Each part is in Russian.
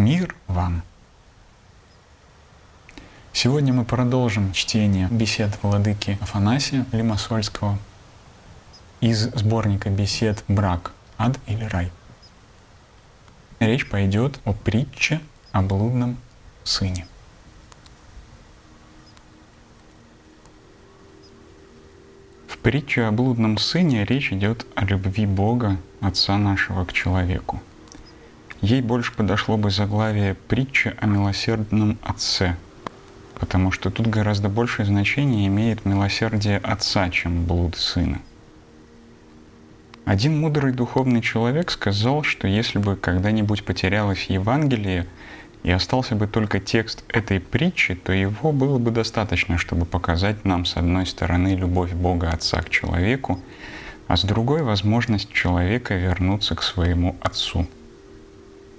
Мир вам! Сегодня мы продолжим чтение бесед владыки Афанасия Лимассольского из сборника бесед «Брак. Ад или рай». Речь пойдет о притче о блудном сыне. В притче о блудном сыне речь идет о любви Бога, Отца нашего, к человеку. Ей больше подошло бы заглавие «Притча о милосердном Отце», потому что тут гораздо большее значение имеет милосердие Отца, чем блуд Сына. Один мудрый духовный человек сказал, что если бы когда-нибудь потерялось Евангелие и остался бы только текст этой притчи, то его было бы достаточно, чтобы показать нам, с одной стороны, любовь Бога Отца к человеку, а с другой — возможность человека вернуться к своему Отцу.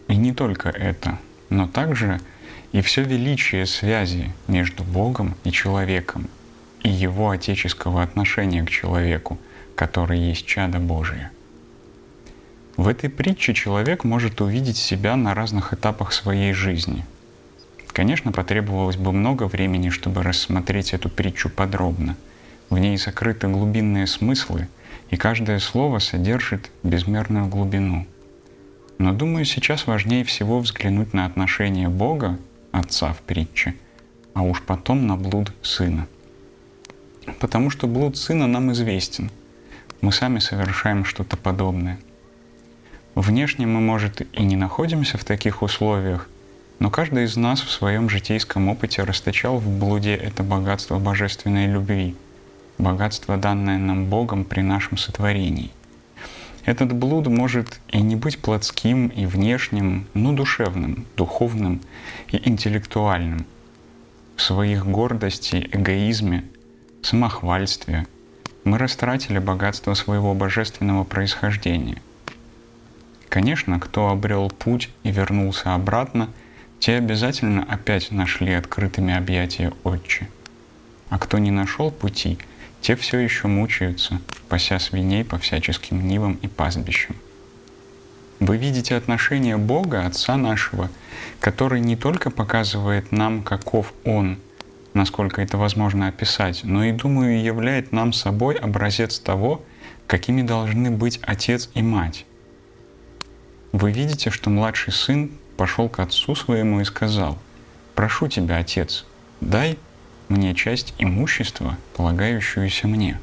И не только это, но также и все величие связи между Богом и человеком, и его отеческого отношения к человеку, который есть чадо Божие. В этой притче человек может увидеть себя на разных этапах своей жизни. Конечно, потребовалось бы много времени, чтобы рассмотреть эту притчу подробно. В ней сокрыты глубинные смыслы, и каждое слово содержит безмерную глубину. Но, думаю, сейчас важнее всего взглянуть на отношение Бога, Отца в притче, а уж потом на блуд Сына. Потому что блуд Сына нам известен. Мы сами совершаем что-то подобное. Внешне мы, может, и не находимся в таких условиях, но каждый из нас в своем житейском опыте расточал в блуде это богатство божественной любви, богатство, данное нам Богом при нашем сотворении. Этот блуд может и не быть плотским и внешним, но душевным, духовным и интеллектуальным. В своих гордости, эгоизме, самохвальстве мы растратили богатство своего божественного происхождения. Конечно, кто обрел путь и вернулся обратно, те обязательно опять нашли открытыми объятия Отче. А кто не нашел пути, те все еще мучаются, пася свиней по всяческим нивам и пастбищам. Вы видите отношение Бога, Отца нашего, который не только показывает нам, каков Он, насколько это возможно описать, но и, думаю, являет нам собой образец того, какими должны быть отец и мать. Вы видите, что младший сын пошел к отцу своему и сказал: «Прошу тебя, отец, дай мне часть имущества, полагающуюся мне».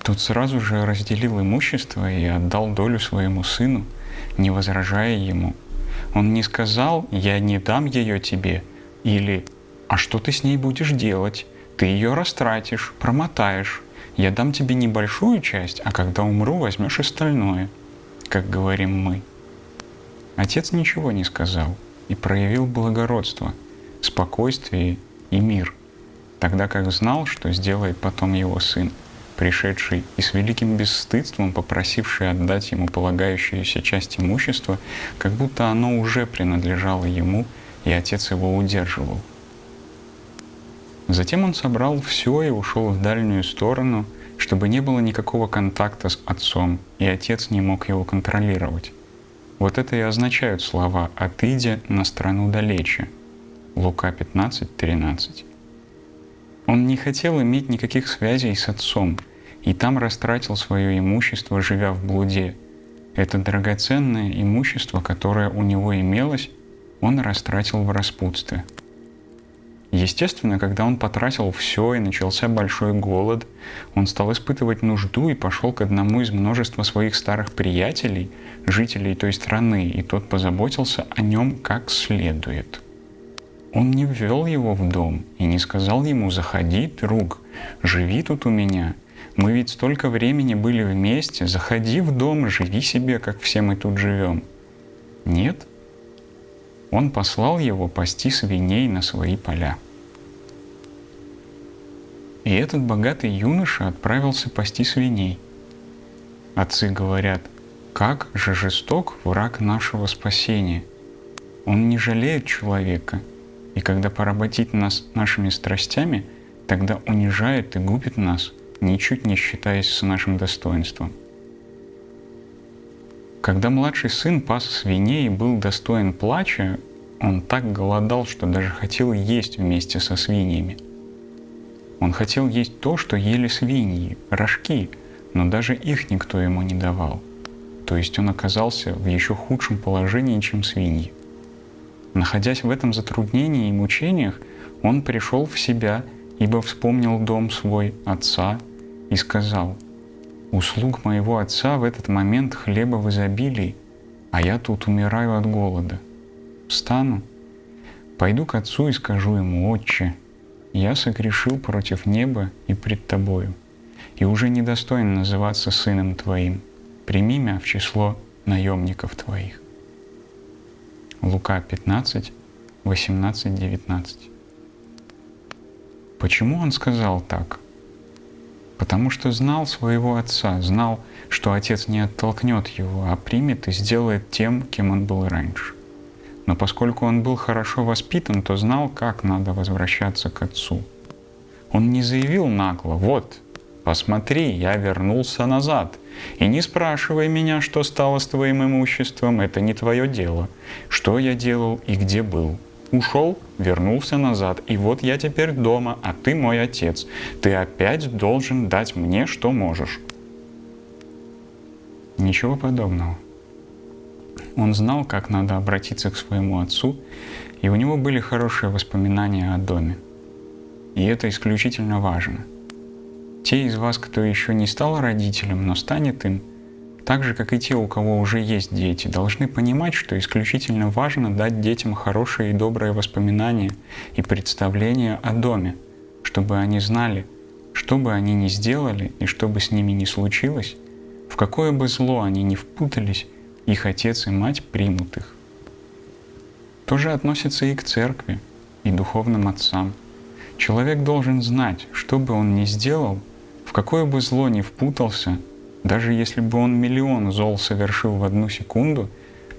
Тот сразу же разделил имущество и отдал долю своему сыну, не возражая ему. Он не сказал: «Я не дам ее тебе», или «А что ты с ней будешь делать? Ты ее растратишь, промотаешь. Я дам тебе небольшую часть, а когда умру, возьмешь остальное», как говорим мы. Отец ничего не сказал и проявил благородство, спокойствие и мир, тогда как знал, что сделает потом его сын, пришедший и с великим бесстыдством попросивший отдать ему полагающуюся часть имущества, как будто оно уже принадлежало ему, и отец его удерживал. Затем он собрал все и ушел в дальнюю сторону, чтобы не было никакого контакта с отцом, и отец не мог его контролировать. Вот это и означают слова «отыдя на страну далече» Лука 15:13. Он не хотел иметь никаких связей с отцом, и там растратил свое имущество, живя в блуде. Это драгоценное имущество, которое у него имелось, он растратил в распутстве. Естественно, когда он потратил все и начался большой голод, он стал испытывать нужду и пошел к одному из множества своих старых приятелей, жителей той страны, и тот позаботился о нем как следует. Он не ввел его в дом и не сказал ему: «Заходи, друг, живи тут у меня. Мы ведь столько времени были вместе, заходи в дом, живи себе, как все мы тут живем». Нет. Он послал его пасти свиней на свои поля. И этот богатый юноша отправился пасти свиней. Отцы говорят: «Как же жесток враг нашего спасения! Он не жалеет человека, и когда поработит нас нашими страстями, тогда унижает и губит нас, ничуть не считаясь с нашим достоинством». Когда младший сын пас свиней и был достоин плача, он так голодал, что даже хотел есть вместе со свиньями. Он хотел есть то, что ели свиньи, рожки, но даже их никто ему не давал. То есть он оказался в еще худшем положении, чем свиньи. Находясь в этом затруднении и мучениях, он пришел в себя, ибо вспомнил дом свой, отца, и сказал: «У слуг моего отца в этот момент хлеба в изобилии, а я тут умираю от голода. Встану, пойду к отцу и скажу ему: Отче, я согрешил против неба и пред тобою, и уже недостоин называться сыном твоим. Прими меня в число наемников твоих». Лука 15, 18, 19. Почему он сказал так? Потому что знал своего отца, знал, что отец не оттолкнет его, а примет и сделает тем, кем он был раньше. Но поскольку он был хорошо воспитан, то знал, как надо возвращаться к отцу. Он не заявил нагло: «Вот, посмотри, я вернулся назад, и не спрашивай меня, что стало с твоим имуществом, это не твое дело, что я делал и где был. Ушел, вернулся назад, и вот я теперь дома, а ты мой отец. Ты опять должен дать мне, что можешь». Ничего подобного. Он знал, как надо обратиться к своему отцу, и у него были хорошие воспоминания о доме. И это исключительно важно. Те из вас, кто еще не стал родителем, но станет им, так же, как и те, у кого уже есть дети, должны понимать, что исключительно важно дать детям хорошие и добрые воспоминания и представления о доме, чтобы они знали, что бы они ни сделали и что бы с ними ни случилось, в какое бы зло они ни впутались, их отец и мать примут их. То же относится и к церкви, и духовным отцам. Человек должен знать, что бы он ни сделал, в какое бы зло ни впутался, даже если бы он миллион зол совершил в одну секунду,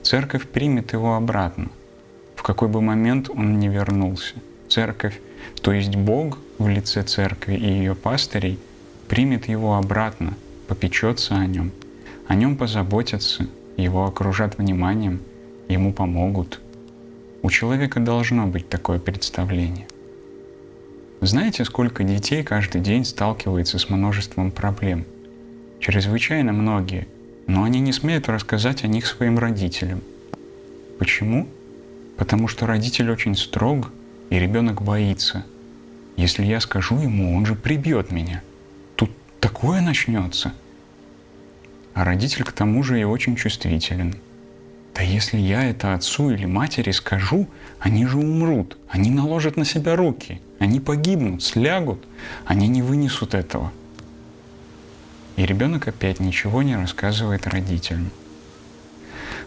церковь примет его обратно, в какой бы момент он ни вернулся. Церковь, то есть Бог в лице церкви и ее пастырей, примет его обратно, попечется о нем позаботятся, его окружат вниманием, ему помогут. У человека должно быть такое представление. Знаете, сколько детей каждый день сталкивается с множеством проблем? Чрезвычайно многие, но они не смеют рассказать о них своим родителям. Почему? Потому что родитель очень строг, и ребенок боится. Если я скажу ему, он же прибьет меня. Тут такое начнется. А родитель к тому же и очень чувствителен. Да если я это отцу или матери скажу, они же умрут, они наложат на себя руки, они погибнут, слягут, они не вынесут этого. И ребенок опять ничего не рассказывает родителям.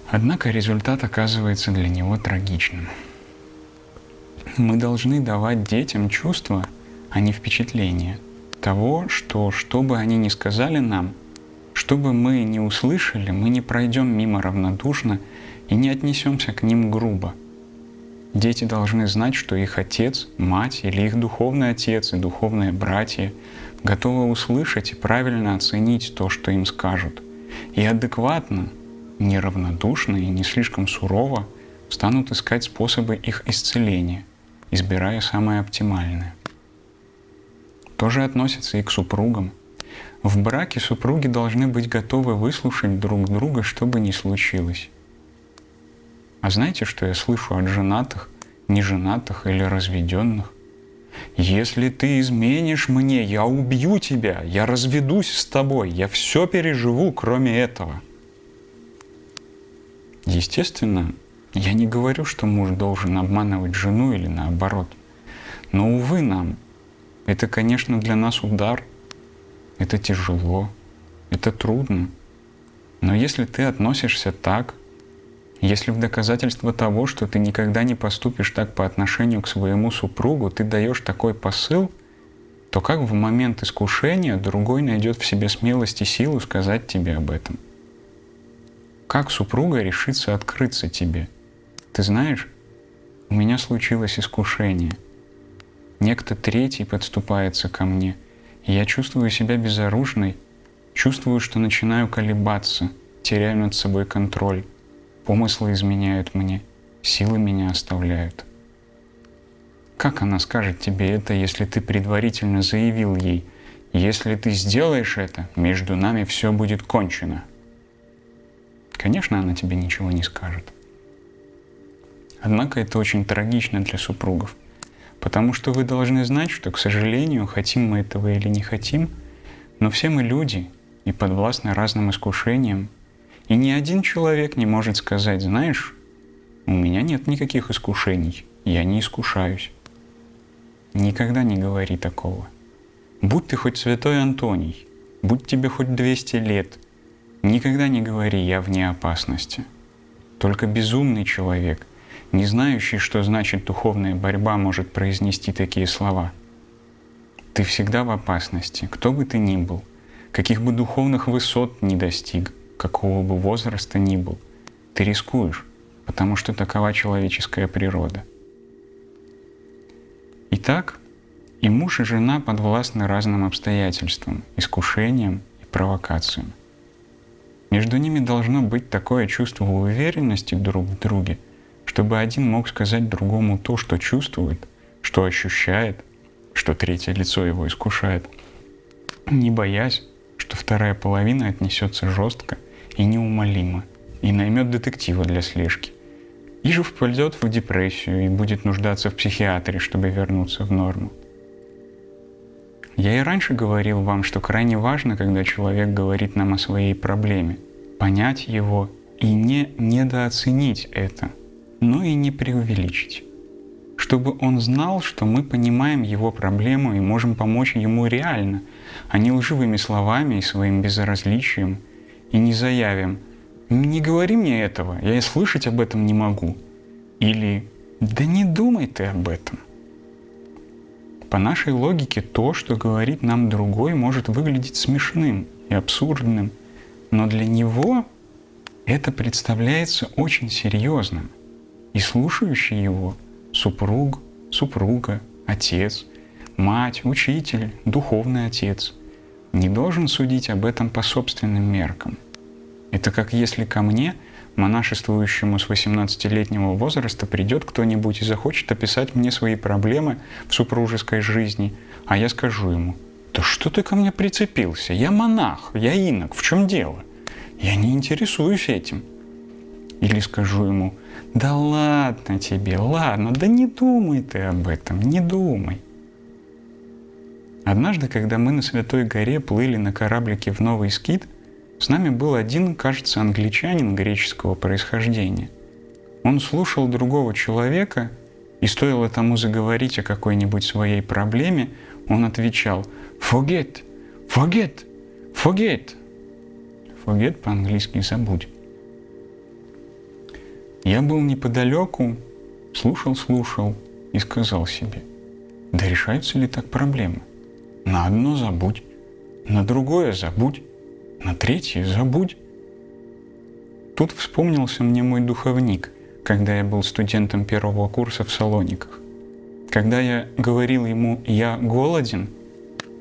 Однако результат оказывается для него трагичным. Мы должны давать детям чувства, а не впечатления того, что бы они ни сказали нам, что бы мы ни услышали, мы не пройдем мимо равнодушно и не отнесемся к ним грубо. Дети должны знать, что их отец, мать или их духовный отец и духовные братья готовы услышать и правильно оценить то, что им скажут, и адекватно, неравнодушно и не слишком сурово станут искать способы их исцеления, избирая самое оптимальное. То же относится и к супругам. В браке супруги должны быть готовы выслушать друг друга, что бы ни случилось. А знаете, что я слышу от женатых, неженатых или разведенных? «Если ты изменишь мне, я убью тебя, я разведусь с тобой, я все переживу, кроме этого». Естественно, я не говорю, что муж должен обманывать жену или наоборот. Но, увы, это, конечно, для нас удар. Это тяжело, это трудно. Но если ты относишься так, если в доказательство того, что ты никогда не поступишь так по отношению к своему супругу, ты даешь такой посыл, то как в момент искушения другой найдет в себе смелость и силу сказать тебе об этом? Как супруга решится открыться тебе? Ты знаешь, у меня случилось искушение. Некто третий подступается ко мне, и я чувствую себя безоружной, чувствую, что начинаю колебаться, теряю над собой контроль, помыслы изменяют мне, силы меня оставляют. Как она скажет тебе это, если ты предварительно заявил ей: если ты сделаешь это, между нами все будет кончено? Конечно, она тебе ничего не скажет. Однако это очень трагично для супругов, потому что вы должны знать, что, к сожалению, хотим мы этого или не хотим, но все мы люди и подвластны разным искушениям, и ни один человек не может сказать: знаешь, у меня нет никаких искушений, я не искушаюсь. Никогда не говори такого. Будь ты хоть святой Антоний, будь тебе хоть 200 лет, никогда не говори: я вне опасности. Только безумный человек, не знающий, что значит духовная борьба, может произнести такие слова. Ты всегда в опасности, кто бы ты ни был, каких бы духовных высот ни достиг, какого бы возраста ни был. Ты рискуешь, потому что такова человеческая природа. Итак, и муж, и жена подвластны разным обстоятельствам, искушениям и провокациям. Между ними должно быть такое чувство уверенности друг в друге, чтобы один мог сказать другому то, что чувствует, что ощущает, что третье лицо его искушает, не боясь, что вторая половина отнесется жестко и неумолимо и наймет детектива для слежки, и же впадет в депрессию и будет нуждаться в психиатре, чтобы вернуться в норму. Я и раньше говорил вам, что крайне важно, когда человек говорит нам о своей проблеме, понять его и не недооценить это, но и не преувеличить. Чтобы он знал, что мы понимаем его проблему и можем помочь ему реально, а не лживыми словами и своим безразличием, и не заявим: «Не говори мне этого, я и слышать об этом не могу». Или «Да не думай ты об этом». По нашей логике, то, что говорит нам другой, может выглядеть смешным и абсурдным, но для него это представляется очень серьезным. И слушающий его супруг, супруга, отец, мать, учитель, духовный отец не должен судить об этом по собственным меркам. Это как если ко мне, монашествующему с 18-летнего возраста, придет кто-нибудь и захочет описать мне свои проблемы в супружеской жизни, а я скажу ему: «Да что ты ко мне прицепился? Я монах, я инок, в чем дело? Я не интересуюсь этим». Или скажу ему: «Да ладно тебе, ладно, да не думай ты об этом, не думай». Однажды, когда мы на Святой горе плыли на кораблике в Новый Скит, с нами был один, кажется, англичанин греческого происхождения. Он слушал другого человека, и стоило тому заговорить о какой-нибудь своей проблеме, он отвечал: «Forget, forget, forget». Forget по-английски «забудь». Я был неподалеку, слушал и сказал себе: да решаются ли так проблемы? На одно забудь, на другое забудь, на третье забудь. Тут вспомнился мне мой духовник, когда я был студентом первого курса в Салониках. Когда я говорил ему: «Я голоден»,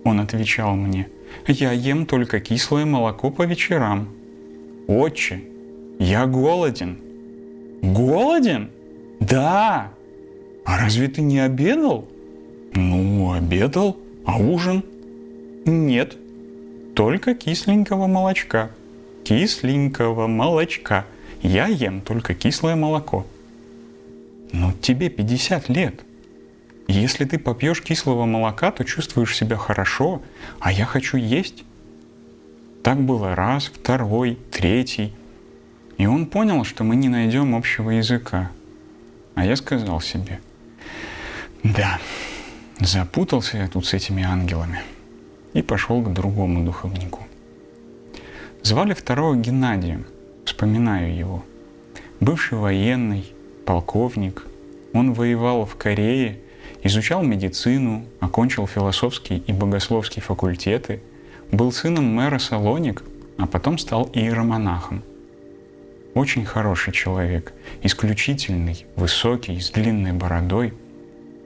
он отвечал мне: «Я ем только кислое молоко по вечерам». «Отче, я голоден». «Голоден? Да! А разве ты не обедал?» «Ну, обедал. А ужин?» «Нет, только кисленького молочка». «Кисленького молочка. Я ем только кислое молоко». «Но тебе 50 лет. Если ты попьешь кислого молока, то чувствуешь себя хорошо, а я хочу есть». Так было раз, второй, третий. И он понял, что мы не найдем общего языка. А я сказал себе: да, запутался я тут с этими ангелами. И пошел к другому духовнику. Звали второго Геннадием, вспоминаю его. Бывший военный, полковник. Он воевал в Корее, изучал медицину, окончил философский и богословский факультеты, был сыном мэра Салоник, а потом стал иеромонахом. Очень хороший человек, исключительный, высокий, с длинной бородой.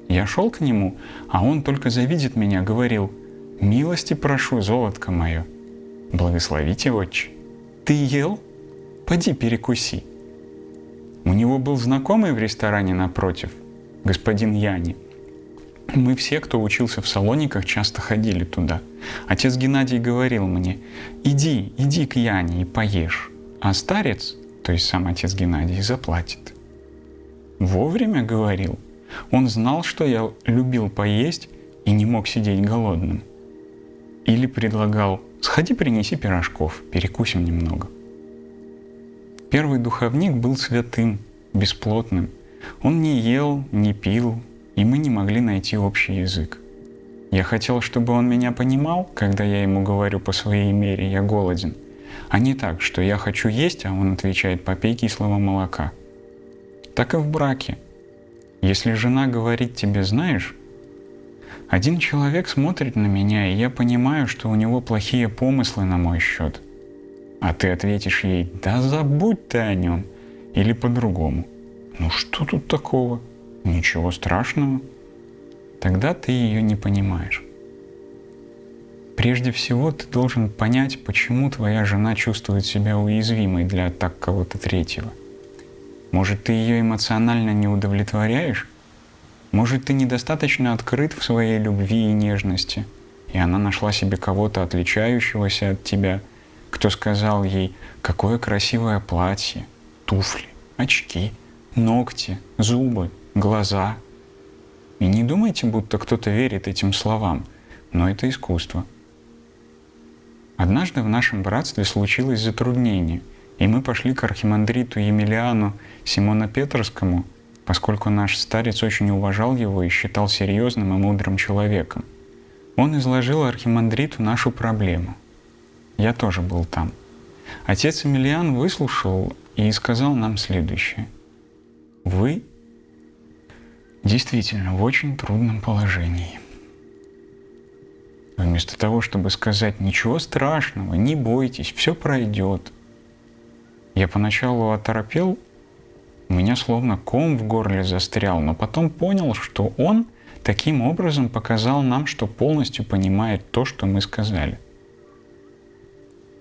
Я шел к нему, а он только завидит меня, говорил: «Милости прошу, золотко мое». «Благословите, отче». «Ты ел?» Поди перекуси. У него был знакомый в ресторане напротив, господин Яни. Мы все, кто учился в Салониках, часто ходили туда. Отец Геннадий говорил мне: иди к Яне и поешь, а старец, то есть сам отец Геннадий, заплатит. Вовремя говорил. Он знал, что я любил поесть и не мог сидеть голодным. Или предлагал: сходи принеси пирожков, перекусим немного. Первый духовник был святым, бесплотным. Он не ел, не пил, и мы не могли найти общий язык. Я хотел, чтобы он меня понимал, когда я ему говорю по своей мере: я голоден, а не так, что я хочу есть, а он отвечает: попей кислого молока. Так и в браке. Если жена говорит тебе: знаешь, один человек смотрит на меня, и я понимаю, что у него плохие помыслы на мой счет. А ты ответишь ей: да забудь ты о нем. Или по-другому: ну что тут такого? Ничего страшного. Тогда ты ее не понимаешь. Прежде всего, ты должен понять, почему твоя жена чувствует себя уязвимой для атак кого-то третьего. Может, ты ее эмоционально не удовлетворяешь? Может, ты недостаточно открыт в своей любви и нежности, и она нашла себе кого-то отличающегося от тебя, кто сказал ей: какое красивое платье, туфли, очки, ногти, зубы, глаза. И не думайте, будто кто-то верит этим словам, но это искусство. Однажды в нашем братстве случилось затруднение, и мы пошли к архимандриту Емельяну Симоно-Петрскому, поскольку наш старец очень уважал его и считал серьезным и мудрым человеком. Он изложил архимандриту нашу проблему. Я тоже был там. Отец Емельян выслушал и сказал нам следующее: вы действительно в очень трудном положении. Вместо того, чтобы сказать: ничего страшного, не бойтесь, все пройдет. Я поначалу оторопел, у меня словно ком в горле застрял, но потом понял, что он таким образом показал нам, что полностью понимает то, что мы сказали.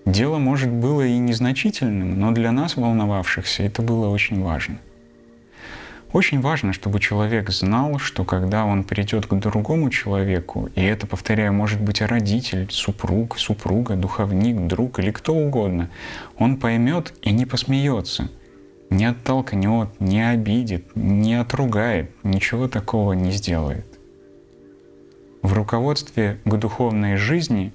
Дело, может, было и незначительным, но для нас, волновавшихся, это было очень важно. Очень важно, чтобы человек знал, что когда он придет к другому человеку, и это, повторяю, может быть родитель, супруг, супруга, духовник, друг или кто угодно, он поймет и не посмеется, не оттолкнет, не обидит, не отругает, ничего такого не сделает. В руководстве к духовной жизни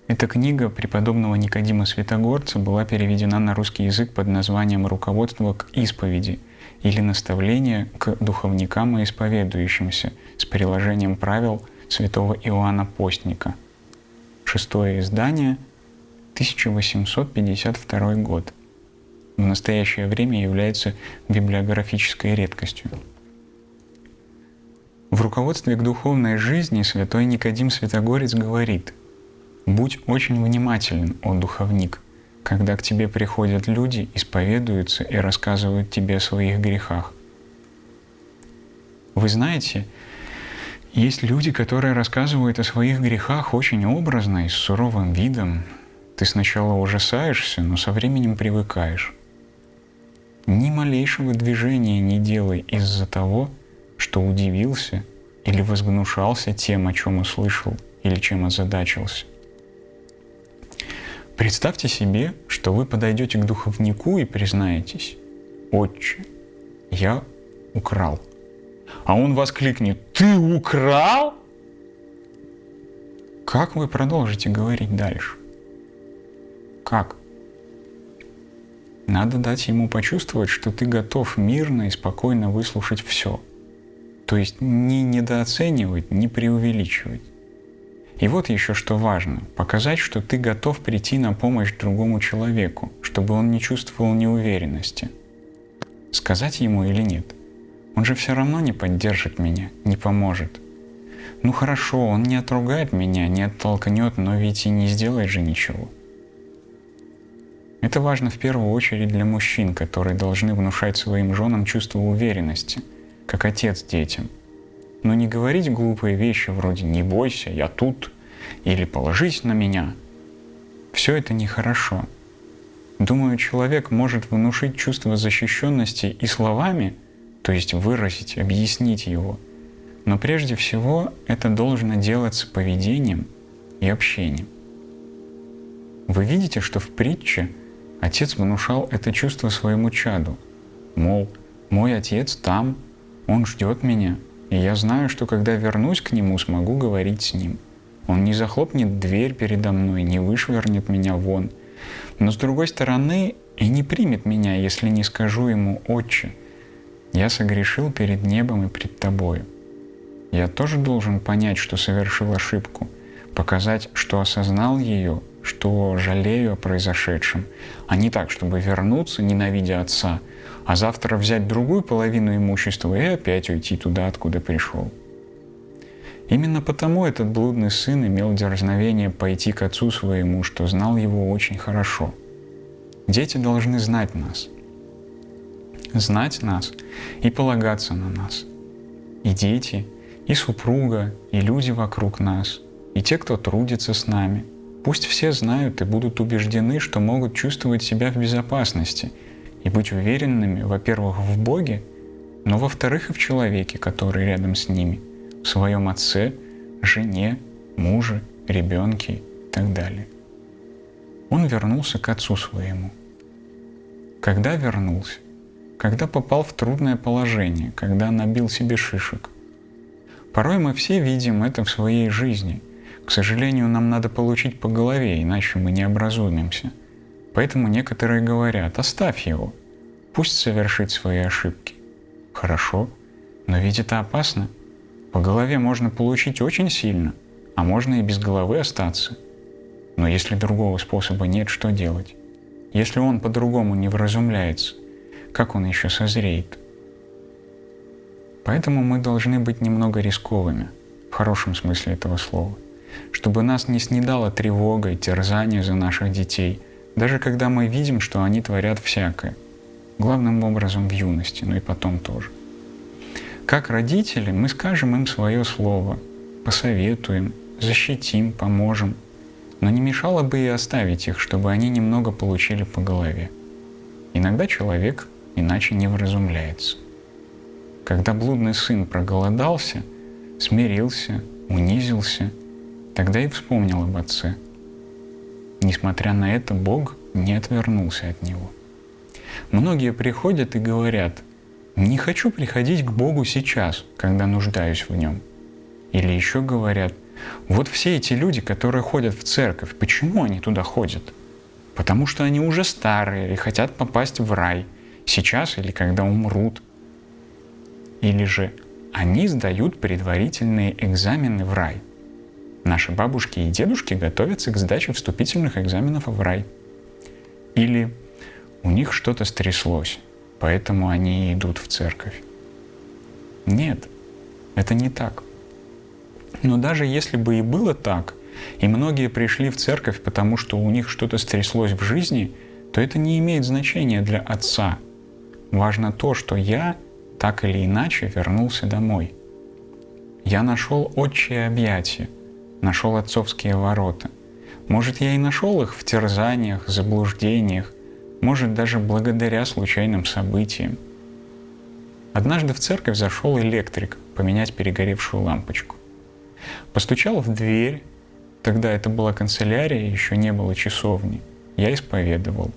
эта книга преподобного Никодима Святогорца была переведена на русский язык под названием «Руководство к исповеди» или «Наставление к духовникам и исповедующимся» с приложением правил святого Иоанна Постника. Шестое издание, 1852 год. В настоящее время является библиографической редкостью. В руководстве к духовной жизни святой Никодим Святогорец говорит: «Будь очень внимателен, о духовник, когда к тебе приходят люди, исповедуются и рассказывают тебе о своих грехах. Вы знаете, есть люди, которые рассказывают о своих грехах очень образно и с суровым видом. Ты сначала ужасаешься, но со временем привыкаешь. Ни малейшего движения не делай из-за того, что удивился или возгнушался тем, о чем услышал или чем озадачился. Представьте себе, что вы подойдете к духовнику и признаетесь: «Отче, я украл». А он воскликнет: «Ты украл?» Как вы продолжите говорить дальше? Как? Надо дать ему почувствовать, что ты готов мирно и спокойно выслушать все. То есть не недооценивать, не преувеличивать. И вот еще что важно – показать, что ты готов прийти на помощь другому человеку, чтобы он не чувствовал неуверенности. Сказать ему или нет? Он же все равно не поддержит меня, не поможет. Ну хорошо, он не отругает меня, не оттолкнет, но ведь и не сделает же ничего. Это важно в первую очередь для мужчин, которые должны внушать своим женам чувство уверенности, как отец детям. Но не говорить глупые вещи вроде «не бойся, я тут» или «положись на меня». Все это нехорошо. Думаю, человек может внушить чувство защищенности и словами, то есть выразить, объяснить его. Но прежде всего это должно делаться поведением и общением. Вы видите, что в притче отец внушал это чувство своему чаду. Мол, мой отец там, он ждет меня, и я знаю, что когда вернусь к нему, смогу говорить с ним. Он не захлопнет дверь передо мной, не вышвырнет меня вон. Но с другой стороны, и не примет меня, если не скажу ему: «Отче, я согрешил перед небом и пред тобою». Я тоже должен понять, что совершил ошибку, показать, что осознал ее, что жалею о произошедшем, а не так, чтобы вернуться, ненавидя отца, а завтра взять другую половину имущества и опять уйти туда, откуда пришел. Именно потому этот блудный сын имел дерзновение пойти к отцу своему, что знал его очень хорошо. Дети должны знать нас и полагаться на нас. И дети, и супруга, и люди вокруг нас, и те, кто трудится с нами. Пусть все знают и будут убеждены, что могут чувствовать себя в безопасности и быть уверенными, во-первых, в Боге, но во-вторых, и в человеке, который рядом с ними, в своем отце, жене, муже, ребенке и так далее. Он вернулся к отцу своему. Когда вернулся? Когда попал в трудное положение, когда набил себе шишек. Порой мы все видим это в своей жизни. К сожалению, нам надо получить по голове, иначе мы не образумимся. Поэтому некоторые говорят: оставь его, пусть совершит свои ошибки. Хорошо, но ведь это опасно. По голове можно получить очень сильно, а можно и без головы остаться. Но если другого способа нет, что делать? Если он по-другому не вразумляется, как он еще созреет? Поэтому мы должны быть немного рисковыми, в хорошем смысле этого слова, чтобы нас не снедала тревога и терзание за наших детей, даже когда мы видим, что они творят всякое, главным образом в юности, но и потом тоже. Как родители мы скажем им свое слово, посоветуем, защитим, поможем, но не мешало бы и оставить их, чтобы они немного получили по голове. Иногда человек иначе не вразумляется. Когда блудный сын проголодался, смирился, унизился, тогда и вспомнил об отце. Несмотря на это, Бог не отвернулся от него. Многие приходят и говорят: «Не хочу приходить к Богу сейчас, когда нуждаюсь в Нем». Или еще говорят: «Вот все эти люди, которые ходят в церковь, почему они туда ходят? Потому что они уже старые и хотят попасть в рай, сейчас или когда умрут». Или же они сдают предварительные экзамены в рай. Наши бабушки и дедушки готовятся к сдаче вступительных экзаменов в рай. Или у них что-то стряслось, поэтому они идут в церковь. Нет, это не так. Но даже если бы и было так, и многие пришли в церковь, потому что у них что-то стряслось в жизни, то это не имеет значения для отца. Важно то, что я так или иначе вернулся домой. Я нашел отчие объятия, нашел отцовские ворота. Может, я и нашел их в терзаниях, заблуждениях, может, даже благодаря случайным событиям. Однажды в церковь зашел электрик поменять перегоревшую лампочку. Постучал в дверь, тогда это была канцелярия, еще не было часовни. Я исповедовал.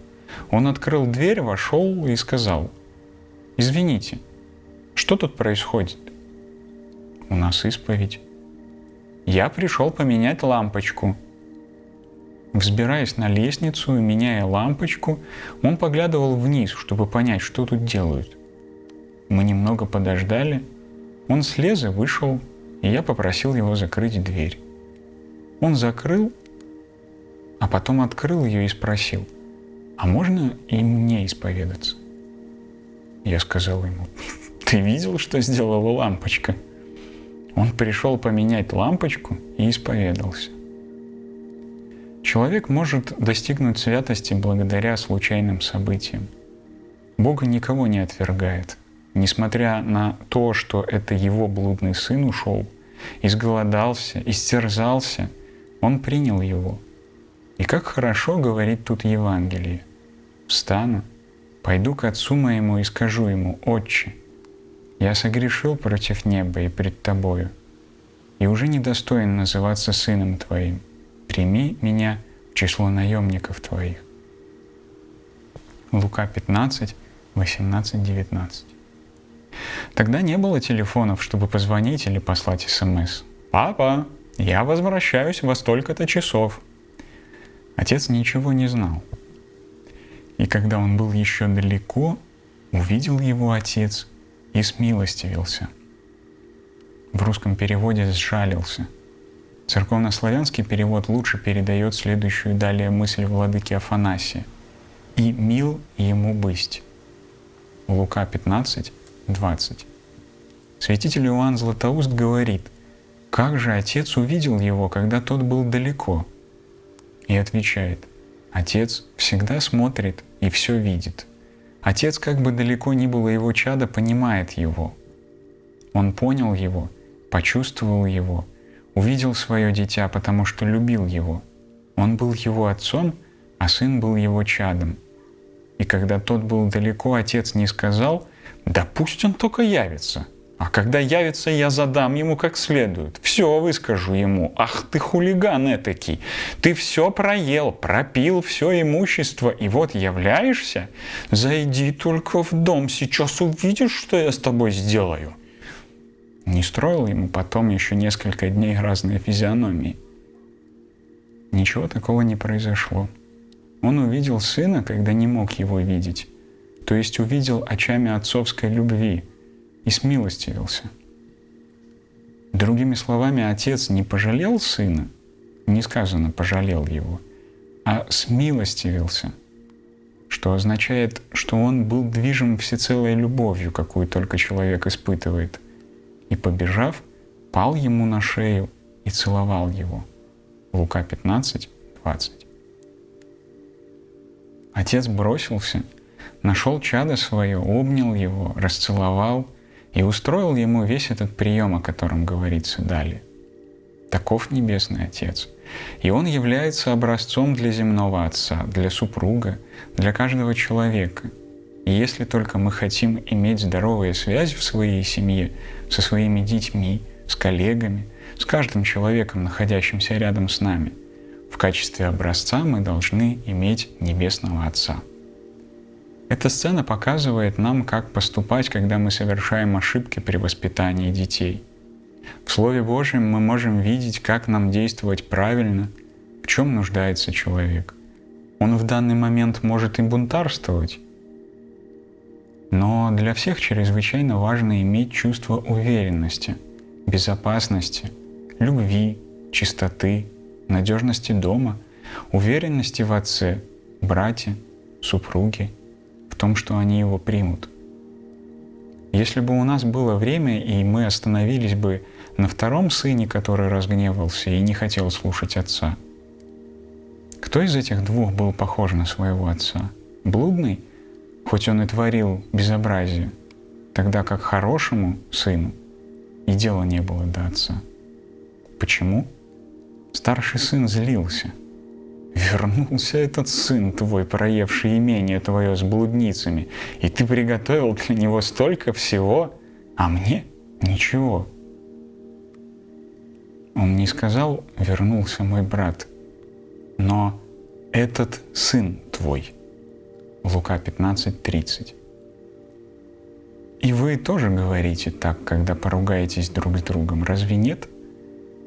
Он открыл дверь, вошел и сказал: «Извините, что тут происходит?» «У нас исповедь». «Я пришел поменять лампочку». Взбираясь на лестницу и меняя лампочку, он поглядывал вниз, чтобы понять, что тут делают. Мы немного подождали. Он слез и вышел, и я попросил его закрыть дверь. Он закрыл, а потом открыл ее и спросил: «А можно и мне исповедаться?» Я сказал ему: «Ты видел, что сделала лампочка?» Он пришел поменять лампочку и исповедался. Человек может достигнуть святости благодаря случайным событиям. Бог никого не отвергает. Несмотря на то, что это его блудный сын ушел, изголодался, истерзался, он принял его. И как хорошо говорит тут Евангелие. встану, пойду к отцу моему и скажу ему: Отче, я согрешил против неба и пред тобою, и уже недостоин называться сыном твоим. Прими меня в число наемников твоих. Лука 15, 18, 19. Тогда не было телефонов, чтобы позвонить или послать СМС. «Папа, я возвращаюсь во столько-то часов». Отец ничего не знал. И когда он был еще далеко, увидел его отец и смилостивился. В русском переводе «сжалился». Церковнославянский перевод лучше передает следующую далее мысль владыки Афанасия: «И мил ему бысть». Лука 15, 20. Святитель Иоанн Златоуст говорит: «Как же отец увидел его, когда тот был далеко?» И отвечает: отец всегда смотрит и все видит. Отец, как бы далеко ни было его чадо, понимает его. Он понял его, почувствовал его, увидел свое дитя, потому что любил его. Он был его отцом, а сын был его чадом. И когда тот был далеко, отец не сказал: «Да пусть он только явится. А когда явится, я задам ему как следует. Все выскажу ему. Ах ты хулиган этакий! Ты все проел, пропил все имущество, и вот являешься? Зайди только в дом, сейчас увидишь, что я с тобой сделаю». Не строил ему потом еще несколько дней разные физиономии. Ничего такого не произошло. Он увидел сына, когда не мог его видеть, то есть увидел очами отцовской любви, и смилостивился. Другими словами, отец не пожалел сына, не сказано «пожалел его», а смилостивился, что означает, что он был движим всецелой любовью, какую только человек испытывает, и, побежав, пал ему на шею и целовал его. Лука 15, 20. Отец бросился, нашел чадо свое, обнял его, расцеловал и устроил ему весь этот прием, о котором говорится далее. Таков Небесный Отец. И Он является образцом для земного Отца, для супруга, для каждого человека. И если только мы хотим иметь здоровые связи в своей семье, со своими детьми, с коллегами, с каждым человеком, находящимся рядом с нами, в качестве образца мы должны иметь Небесного Отца. Эта сцена показывает нам, как поступать, когда мы совершаем ошибки при воспитании детей. В Слове Божьем мы можем видеть, как нам действовать правильно, в чем нуждается человек. Он в данный момент может и бунтарствовать, но для всех чрезвычайно важно иметь чувство уверенности, безопасности, любви, чистоты, надежности дома, уверенности в отце, брате, супруге, в том, что они его примут. Если бы у нас было время, и мы остановились бы на втором сыне, который разгневался и не хотел слушать отца, кто из этих двух был похож на своего отца? Блудный, хоть он и творил безобразие, тогда как хорошему сыну и дела не было до отца. Почему? Старший сын злился. «Вернулся этот сын твой, проевший имение твое с блудницами, и ты приготовил для него столько всего, а мне ничего». Он не сказал: «Вернулся мой брат», но «этот сын твой». Лука 15, 30. И вы тоже говорите так, когда поругаетесь друг с другом, разве нет?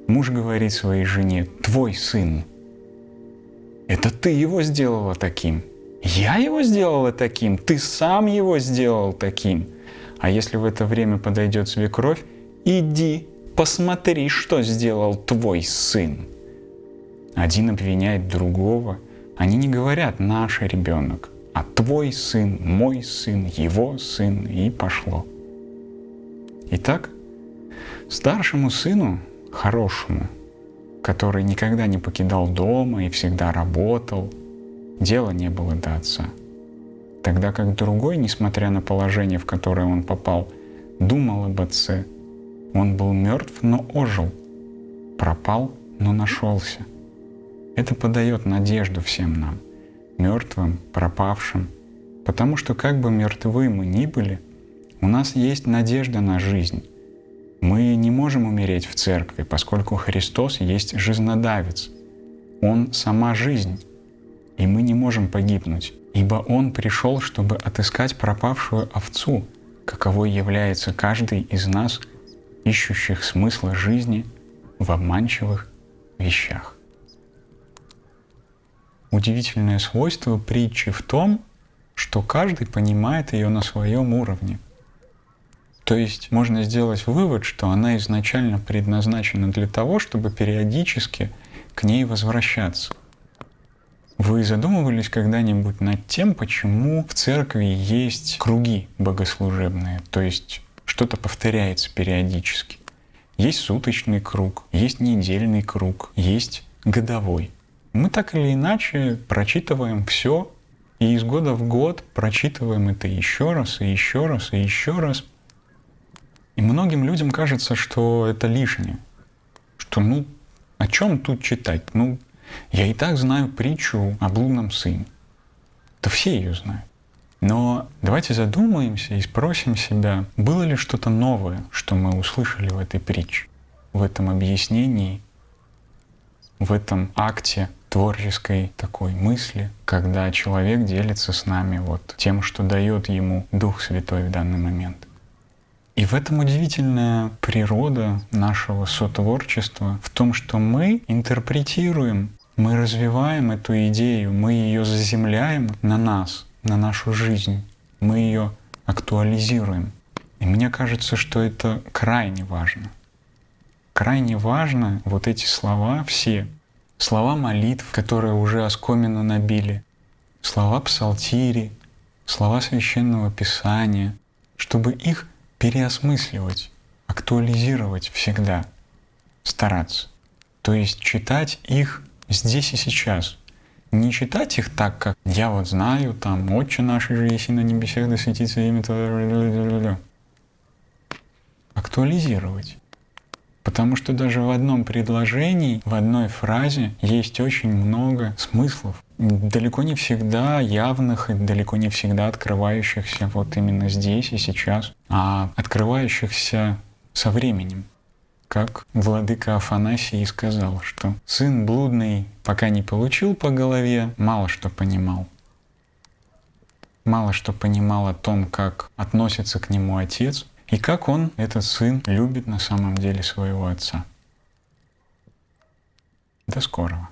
Муж говорит своей жене: «Твой сын». Это ты его сделала таким. Я его сделала таким. Ты сам его сделал таким. А если в это время подойдет свекровь: иди, посмотри, что сделал твой сын. Один обвиняет другого. Они не говорят «наш ребенок», а «твой сын», «мой сын», «его сын», и пошло. Итак, старшему сыну, хорошему, который никогда не покидал дома и всегда работал, дела не было до отца. Тогда как другой, несмотря на положение, в которое он попал, думал об отце. Он был мертв, но ожил, пропал, но нашелся. Это подает надежду всем нам. мертвым, пропавшим. Потому что как бы мертвы мы ни были, у нас есть надежда на жизнь. Мы не можем умереть в церкви, поскольку Христос есть жизнодавец. Он сама жизнь, и мы не можем погибнуть, ибо Он пришел, чтобы отыскать пропавшую овцу, каковой является каждый из нас, ищущих смысла жизни в обманчивых вещах. Удивительное свойство притчи в том, что каждый понимает ее на своем уровне. То есть можно сделать вывод, что она изначально предназначена для того, чтобы периодически к ней возвращаться. Вы задумывались когда-нибудь над тем, почему в церкви есть круги богослужебные, то есть что-то повторяется периодически? Есть суточный круг, есть недельный круг, есть годовой. Мы так или иначе прочитываем все, и из года в год прочитываем это еще раз, и еще раз, и еще раз. И многим людям кажется, что это лишнее. Что о чем тут читать? Я и так знаю притчу о блудном сыне. Да все ее знают. Но давайте задумаемся и спросим себя, было ли что-то новое, что мы услышали в этой притче, в этом объяснении, в этом акте творческой такой мысли, когда человек делится с нами тем, что дает ему Дух Святой в данный момент. И в этом удивительная природа нашего сотворчества, в том, что мы интерпретируем, мы развиваем эту идею, мы ее заземляем на нас, на нашу жизнь, мы ее актуализируем. И мне кажется, что это крайне важно. Крайне важно эти слова все. Слова молитв, которые уже оскомину набили, слова псалтири, слова Священного Писания, чтобы их переосмысливать, актуализировать всегда, стараться. То есть читать их здесь и сейчас. Не читать их так, как я знаю, «Отче наш, же еси на небесах, да светится имя Твое». Актуализировать. Потому что даже в одном предложении, в одной фразе есть очень много смыслов, далеко не всегда явных и далеко не всегда открывающихся именно здесь и сейчас, а открывающихся со временем. Как владыка Афанасий сказал, что сын блудный, пока не получил по голове, мало что понимал. Мало что понимал о том, как относится к нему отец, и как он, этот сын, любит на самом деле своего отца. До скорого.